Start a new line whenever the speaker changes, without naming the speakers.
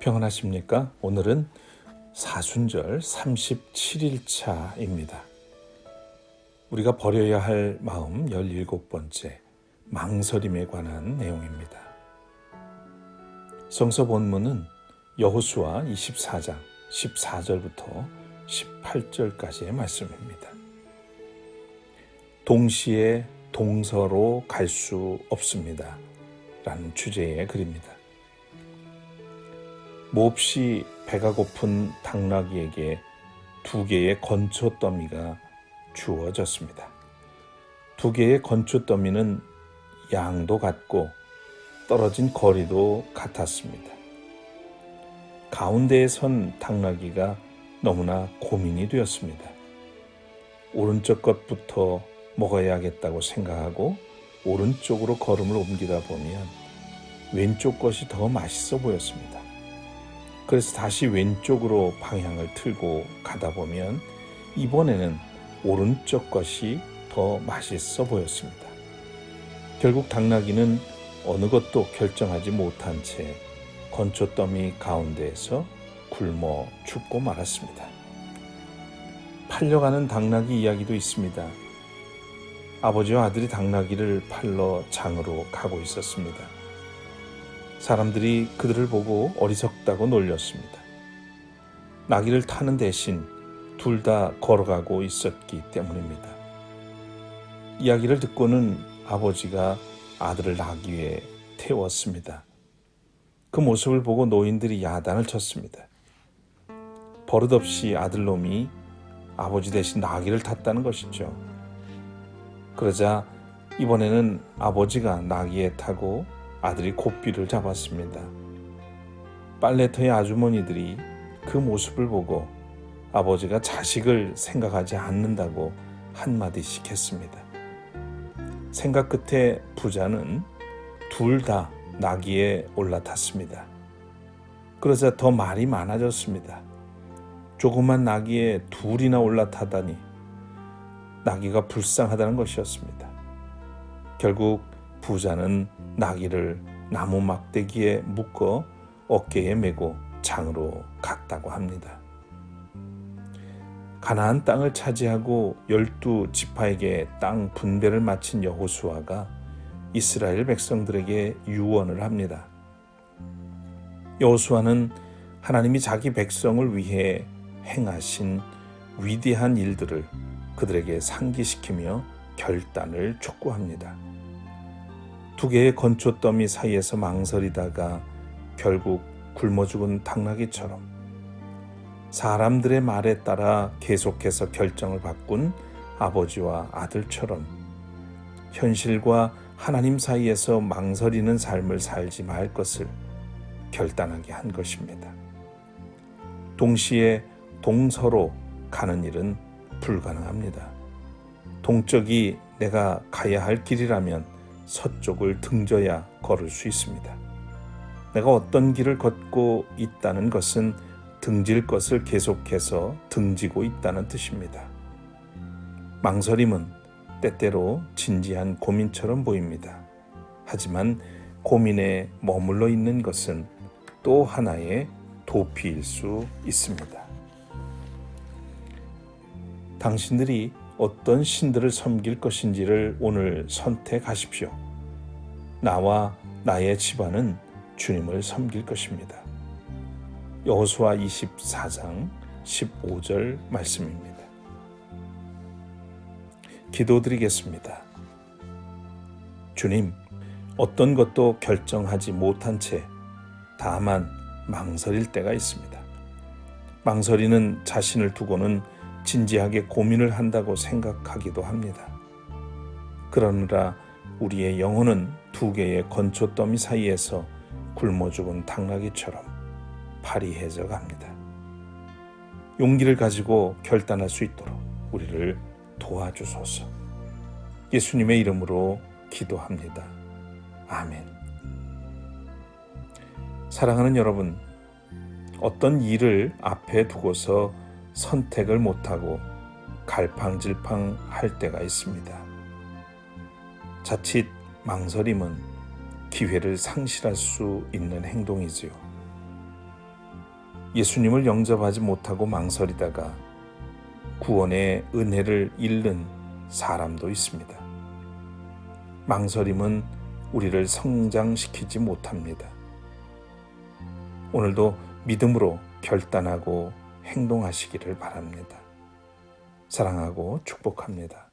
평안하십니까? 오늘은 사순절 37일차입니다. 우리가 버려야 할 마음 17번째, 망설임에 관한 내용입니다. 성서 본문은 여호수아 24장 14절부터 18절까지의 말씀입니다. 동시에 동서로 갈 수 없습니다. 라는 주제의 글입니다. 몹시 배가 고픈 당나귀에게 2개의 건초 더미가 주어졌습니다. 2개의 건초 더미는 양도 같고 떨어진 거리도 같았습니다. 가운데에 선 당나귀가 너무나 고민이 되었습니다. 오른쪽 것부터 먹어야겠다고 생각하고 오른쪽으로 걸음을 옮기다 보면 왼쪽 것이 더 맛있어 보였습니다. 그래서 다시 왼쪽으로 방향을 틀고 가다 보면 이번에는 오른쪽 것이 더 맛있어 보였습니다. 결국 당나귀는 어느 것도 결정하지 못한 채 건초더미 가운데에서 굶어 죽고 말았습니다. 팔려가는 당나귀 이야기도 있습니다. 아버지와 아들이 당나귀를 팔러 장으로 가고 있었습니다. 사람들이 그들을 보고 어리석다고 놀렸습니다. 나귀를 타는 대신 둘 다 걸어가고 있었기 때문입니다. 이야기를 듣고는 아버지가 아들을 나귀에 태웠습니다. 그 모습을 보고 노인들이 야단을 쳤습니다. 버릇없이 아들놈이 아버지 대신 나귀를 탔다는 것이죠. 그러자 이번에는 아버지가 나귀에 타고 아들이 고삐를 잡았습니다. 빨래터의 아주머니들이 그 모습을 보고 아버지가 자식을 생각하지 않는다고 한마디씩 했습니다. 생각 끝에 부자는 둘 다 나귀에 올라탔습니다. 그러자 더 말이 많아졌습니다. 조그만 나귀에 둘이나 올라타다니 나귀가 불쌍하다는 것이었습니다. 결국 부자는 나귀를 나무 막대기에 묶어 어깨에 메고 장으로 갔다고 합니다. 가나안 땅을 차지하고 12지파에게 땅 분배를 마친 여호수아가 이스라엘 백성들에게 유언을 합니다. 여호수아는 하나님이 자기 백성을 위해 행하신 위대한 일들을 그들에게 상기시키며 결단을 촉구합니다. 2개의 건초 더미 사이에서 망설이다가 결국 굶어 죽은 당나귀처럼 사람들의 말에 따라 계속해서 결정을 바꾼 아버지와 아들처럼 현실과 하나님 사이에서 망설이는 삶을 살지 말 것을 결단하게 한 것입니다. 동시에 동서로 가는 일은 불가능합니다. 동쪽이 내가 가야 할 길이라면 서쪽을 등져야 걸을 수 있습니다. 내가 어떤 길을 걷고 있다는 것은 등질 것을 계속해서 등지고 있다는 뜻입니다. 망설임은 때때로 진지한 고민처럼 보입니다. 하지만 고민에 머물러 있는 것은 또 하나의 도피일 수 있습니다. 당신들이 어떤 신들을 섬길 것인지를 오늘 선택하십시오. 나와 나의 집안은 주님을 섬길 것입니다. 여호수아 24장 15절 말씀입니다. 기도드리겠습니다. 주님, 어떤 것도 결정하지 못한 채 다만 망설일 때가 있습니다. 망설이는 자신을 두고는 진지하게 고민을 한다고 생각하기도 합니다. 그러느라 우리의 영혼은 2개의 건초 더미 사이에서 굶어 죽은 당나귀처럼 파리해져 갑니다. 용기를 가지고 결단할 수 있도록 우리를 도와주소서. 예수님의 이름으로 기도합니다. 아멘. 사랑하는 여러분, 어떤 일을 앞에 두고서 선택을 못하고 갈팡질팡할 때가 있습니다. 자칫 망설임은 기회를 상실할 수 있는 행동이지요. 예수님을 영접하지 못하고 망설이다가 구원의 은혜를 잃는 사람도 있습니다. 망설임은 우리를 성장시키지 못합니다. 오늘도 믿음으로 결단하고 행동하시기를 바랍니다. 사랑하고 축복합니다.